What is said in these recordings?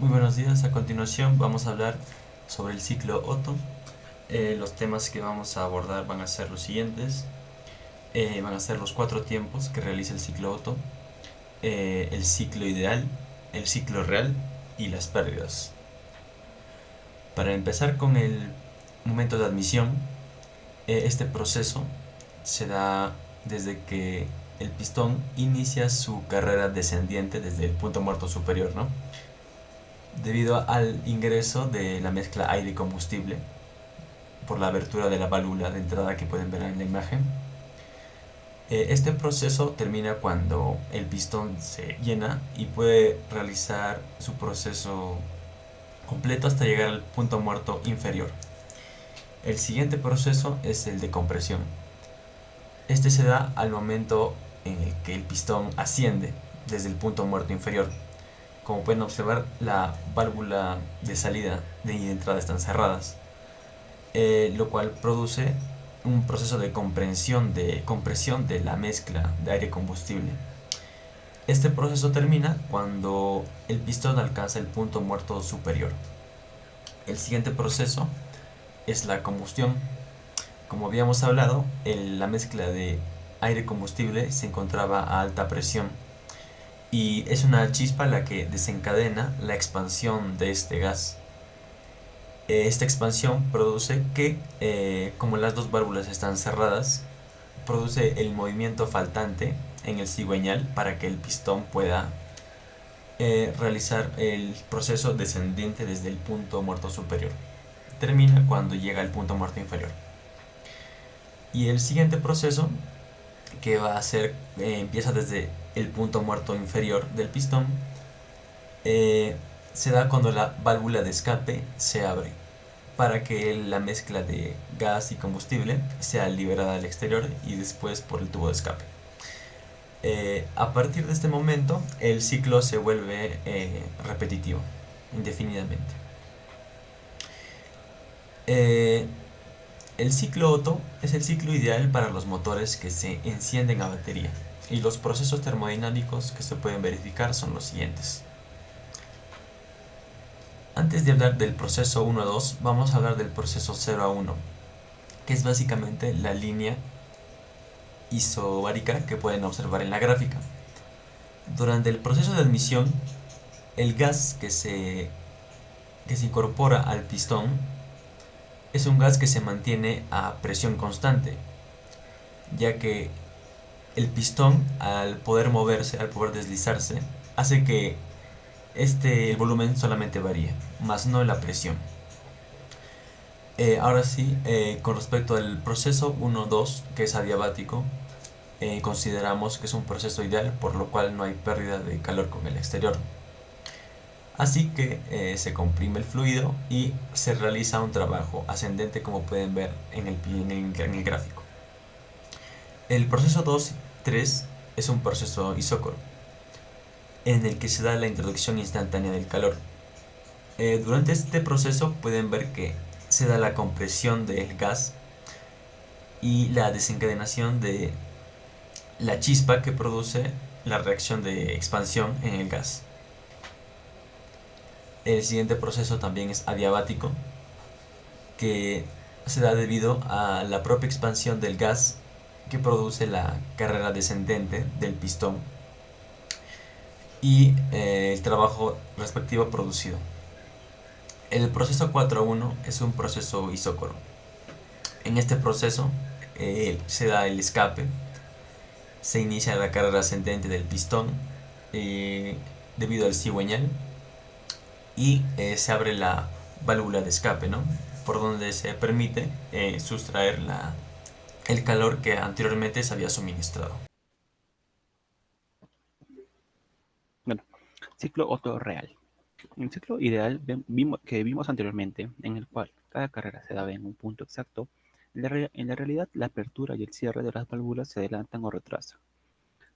Muy buenos días, a continuación vamos a hablar sobre el ciclo Otto. Los temas que vamos a abordar van a ser los siguientes. Van a ser los cuatro tiempos que realiza el ciclo Otto, el ciclo ideal, el ciclo real y las pérdidas. Para empezar con el momento de admisión, este proceso se da desde que el pistón inicia su carrera descendiente desde el punto muerto superior, ¿no? Debido al ingreso de la mezcla aire-combustible por la abertura de la válvula de entrada que pueden ver en la imagen. Este proceso termina cuando el pistón se llena y puede realizar su proceso completo hasta llegar al punto muerto inferior. El siguiente proceso es el de compresión. Este se da al momento en el que el pistón asciende desde el punto muerto inferior. Como pueden observar, la válvula de salida y de entrada están cerradas, lo cual produce un proceso de compresión de la mezcla de aire-combustible. Este proceso termina cuando el pistón alcanza el punto muerto superior. El siguiente proceso es la combustión. Como habíamos hablado, la mezcla de aire-combustible se encontraba a alta presión y es una chispa la que desencadena la expansión de este gas. Esta expansión produce que, como las dos válvulas están cerradas, produce el movimiento faltante en el cigüeñal para que el pistón pueda realizar el proceso descendiente desde el punto muerto superior. Termina cuando llega al punto muerto inferior. Y el siguiente proceso que va a ser, empieza desde el punto muerto inferior del pistón, se da cuando la válvula de escape se abre para que la mezcla de gas y combustible sea liberada al exterior y después por el tubo de escape. A partir de este momento, el ciclo se vuelve repetitivo, indefinidamente. Eh, el ciclo Otto es el ciclo ideal para los motores que se encienden a batería, y los procesos termodinámicos que se pueden verificar son los siguientes. Antes de hablar del proceso 1 a 2, vamos a hablar del proceso 0 a 1, que es básicamente la línea isobárica que pueden observar en la gráfica. Durante el proceso de admisión, el gas que se incorpora al pistón es un gas que se mantiene a presión constante, ya que el pistón, al poder moverse, al poder deslizarse, hace que el volumen solamente varíe, más no la presión. Ahora sí, con respecto al proceso 1-2, que es adiabático, consideramos que es un proceso ideal, por lo cual no hay pérdida de calor con el exterior. Así que se comprime el fluido y se realiza un trabajo ascendente, como pueden ver en el gráfico. El proceso 2-3 es un proceso isócoro, en el que se da la introducción instantánea del calor. Durante este proceso pueden ver que se da la compresión del gas y la desencadenación de la chispa que produce la reacción de expansión en el gas. El siguiente proceso también es adiabático, que se da debido a la propia expansión del gas que produce la carrera descendente del pistón y el trabajo respectivo producido. El proceso 4-1 es un proceso isócoro. En este proceso se da el escape, se inicia la carrera ascendente del pistón debido al cigüeñal y se abre la válvula de escape, ¿no? Por donde se permite sustraer el calor que anteriormente se había suministrado. Bueno, ciclo Otto real. En el ciclo ideal que vimos anteriormente, en el cual cada carrera se daba en un punto exacto, en la realidad la apertura y el cierre de las válvulas se adelantan o retrasan.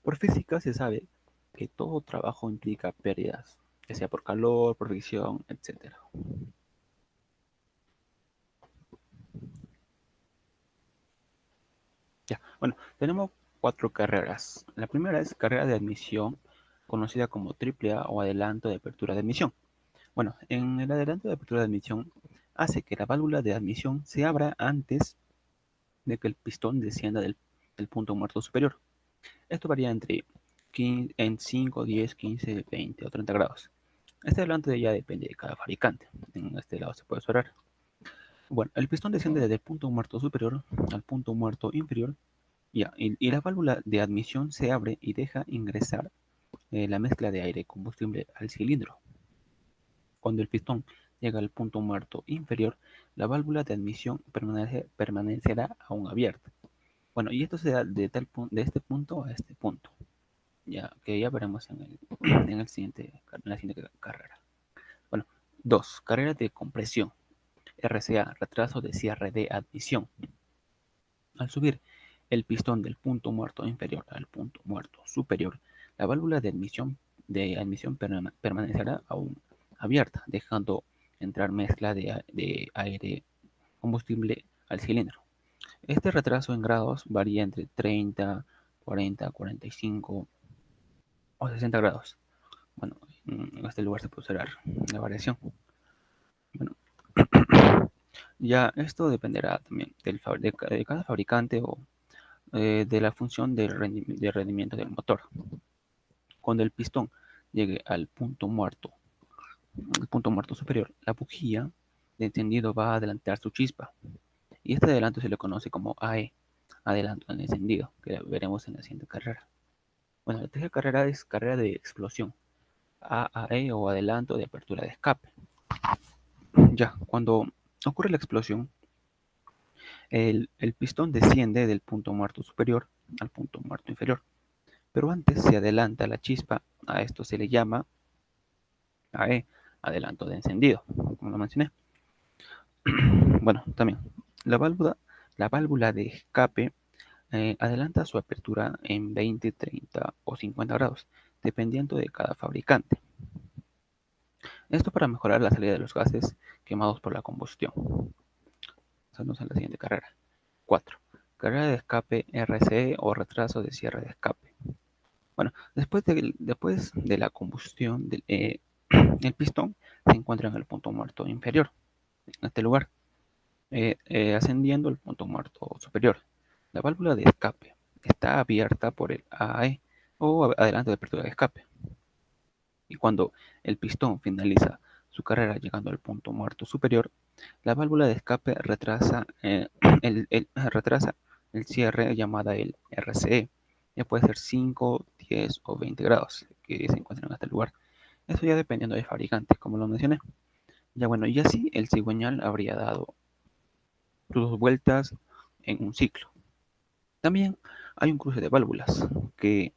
Por física se sabe que todo trabajo implica pérdidas, ya sea por calor, por fricción, etc. Ya, bueno, tenemos cuatro carreras. La primera es carrera de admisión, conocida como triple A o adelanto de apertura de admisión. Bueno, en el adelanto de apertura de admisión hace que la válvula de admisión se abra antes de que el pistón descienda del punto muerto superior. Esto varía entre 15, en 5, 10, 15, 20 o 30 grados. Este adelanto ya depende de cada fabricante. En este lado se puede observar. Bueno, el pistón desciende desde el punto muerto superior al punto muerto inferior y la válvula de admisión se abre y deja ingresar la mezcla de aire y combustible al cilindro. Cuando el pistón llega al punto muerto inferior, la válvula de admisión permanecerá aún abierta. Bueno, y esto se da de este punto a este punto, ya que ya veremos en la siguiente carrera. Bueno, 2. Carrera de compresión. RCA, retraso de cierre de admisión. Al subir el pistón del punto muerto inferior al punto muerto superior, la válvula de admisión permanecerá aún abierta, dejando entrar mezcla de aire combustible al cilindro. Este retraso en grados varía entre 30, 40, 45 o 60 grados. Bueno, en este lugar se puede observar la variación. Bueno, ya esto dependerá también de cada fabricante o de la función de rendimiento del motor. Cuando el pistón llegue al punto muerto superior, la bujía de encendido va a adelantar su chispa. Y este adelanto se le conoce como AE, adelanto en encendido, que veremos en la siguiente carrera. Bueno, la tercera carrera es carrera de explosión, AAE o adelanto de apertura de escape. Ya, cuando ocurre la explosión, el pistón desciende del punto muerto superior al punto muerto inferior, pero antes se adelanta la chispa. A esto se le llama AE, adelanto de encendido, como lo mencioné. Bueno, también la válvula de escape adelanta su apertura en 20, 30 o 50 grados, dependiendo de cada fabricante. Esto para mejorar la salida de los gases quemados por la combustión. Pasamos a la siguiente carrera. 4. Carrera de escape RCE o retraso de cierre de escape. Bueno, después de la combustión, el pistón se encuentra en el punto muerto inferior, en este lugar, ascendiendo al punto muerto superior. La válvula de escape está abierta por el AE o adelanto de apertura de escape. Y cuando el pistón finaliza su carrera llegando al punto muerto superior, la válvula de escape retrasa el cierre llamada el RCE. Ya puede ser 5, 10 o 20 grados que se encuentran en este lugar. Eso ya dependiendo del fabricante, como lo mencioné. Ya bueno, y así el cigüeñal habría dado sus vueltas en un ciclo. También hay un cruce de válvulas que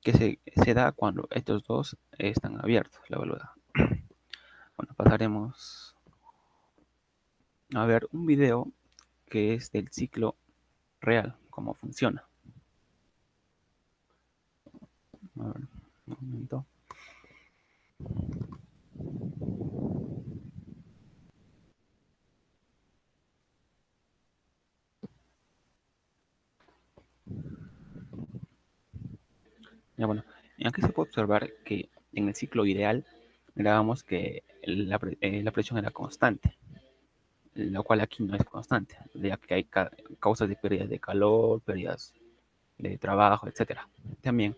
se da cuando estos dos están abiertos, la válvula. Bueno, pasaremos a ver un video que es del ciclo real, cómo funciona. A ver, un momento. Ya bueno, aquí se puede observar que en el ciclo ideal mirábamos que la presión era constante, lo cual aquí no es constante, ya que hay causas de pérdidas de calor, pérdidas de trabajo, etcétera. También,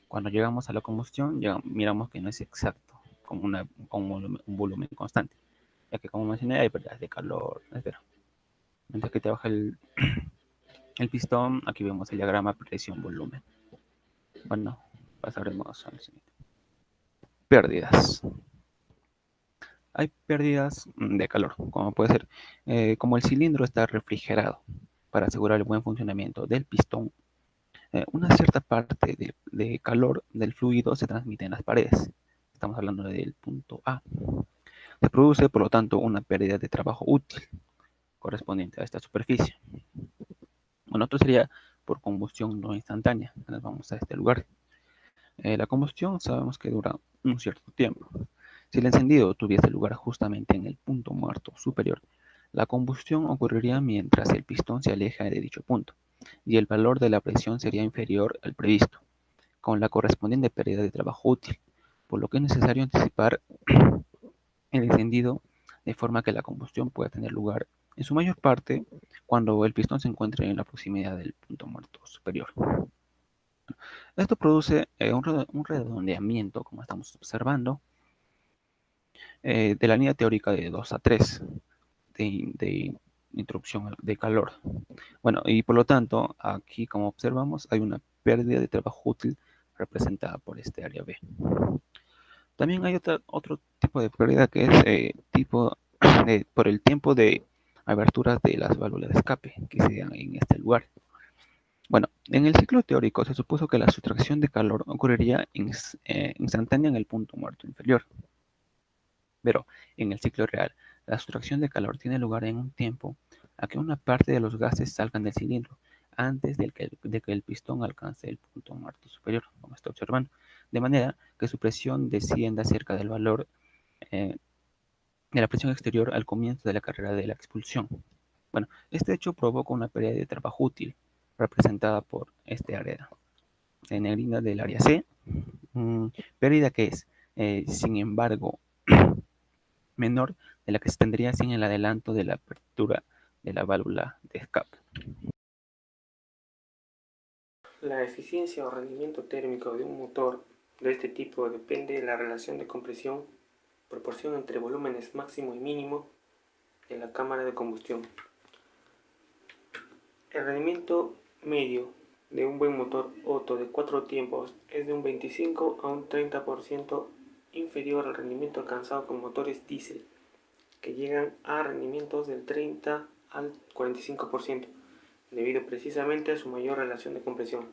cuando llegamos a la combustión, miramos que no es exacto, como un volumen constante, ya que como mencioné hay pérdidas de calor, etcétera. Mientras que trabaja el pistón, aquí vemos el diagrama presión-volumen. Bueno, pasaremos al siguiente. Pérdidas. Hay pérdidas de calor, como puede ser, como el cilindro está refrigerado para asegurar el buen funcionamiento del pistón. Una cierta parte de calor del fluido se transmite en las paredes. Estamos hablando del punto A. Se produce, por lo tanto, una pérdida de trabajo útil correspondiente a esta superficie. Bueno, otro sería por combustión no instantánea. Nos vamos a este lugar. La combustión sabemos que dura un cierto tiempo. Si el encendido tuviese lugar justamente en el punto muerto superior, la combustión ocurriría mientras el pistón se aleja de dicho punto, y el valor de la presión sería inferior al previsto, con la correspondiente pérdida de trabajo útil, por lo que es necesario anticipar el encendido de forma que la combustión pueda tener lugar en su mayor parte cuando el pistón se encuentre en la proximidad del punto muerto superior. Esto produce un redondeamiento, como estamos observando, de la línea teórica de 2 a 3 de introducción de calor. Bueno, y por lo tanto, aquí como observamos, hay una pérdida de trabajo útil representada por este área B. También hay otro tipo de pérdida que es por el tiempo de aberturas de las válvulas de escape que se dan en este lugar. Bueno, en el ciclo teórico se supuso que la sustracción de calor ocurriría instantánea en el punto muerto inferior. Pero en el ciclo real, la sustracción de calor tiene lugar en un tiempo a que una parte de los gases salgan del cilindro antes de que el pistón alcance el punto muerto superior, como está observando, de manera que su presión descienda cerca del valor eh, de la presión exterior al comienzo de la carrera de la expulsión. Bueno, este hecho provoca una pérdida de trabajo útil, representada por este área en negrina del área C, pérdida que es, sin embargo, menor de la que se tendría sin el adelanto de la apertura de la válvula de escape. La eficiencia o rendimiento térmico de un motor de este tipo depende de la relación de compresión, proporción entre volúmenes máximo y mínimo de la cámara de combustión. El rendimiento medio de un buen motor Otto de 4 tiempos es de un 25 a un 30% inferior al rendimiento alcanzado con motores diésel, que llegan a rendimientos del 30 al 45%, debido precisamente a su mayor relación de compresión.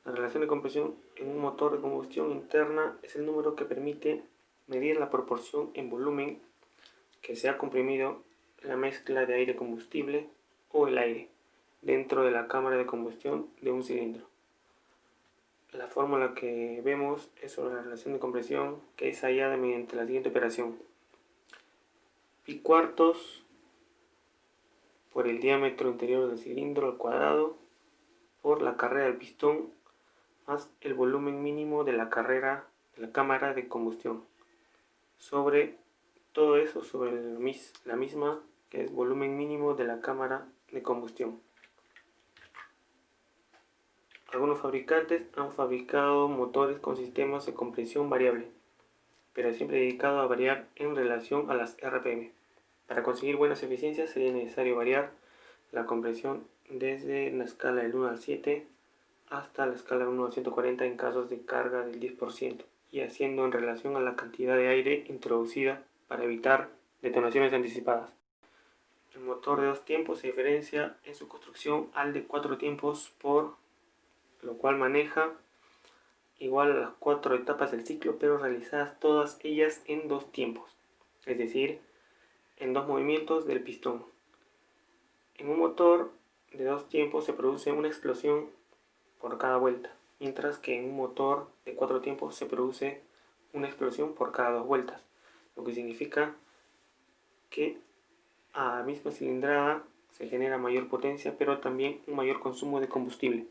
La relación de compresión en un motor de combustión interna es el número que permite medir la proporción en volumen que se ha comprimido la mezcla de aire-combustible o el aire dentro de la cámara de combustión de un cilindro. La fórmula que vemos es sobre la relación de compresión, que es hallada mediante la siguiente operación: pi cuartos por el diámetro interior del cilindro al cuadrado por la carrera del pistón más el volumen mínimo de la carrera de la cámara de combustión sobre todo eso, sobre la misma, que es volumen mínimo de la cámara de combustión. Algunos fabricantes han fabricado motores con sistemas de compresión variable, pero siempre dedicado a variar en relación a las RPM. Para conseguir buenas eficiencias sería necesario variar la compresión desde la escala del 1 al 7 hasta la escala del 1 al 140 en casos de carga del 10% y haciendo en relación a la cantidad de aire introducida para evitar detonaciones anticipadas. El motor de 2 tiempos se diferencia en su construcción al de 4 tiempos, por lo cual maneja igual a las 4 etapas del ciclo, pero realizadas todas ellas en 2 tiempos, es decir, en 2 movimientos del pistón. En un motor de 2 tiempos se produce una explosión por cada vuelta, mientras que en un motor de 4 tiempos se produce una explosión por cada 2 vueltas, lo que significa que a la misma cilindrada se genera mayor potencia, pero también un mayor consumo de combustible.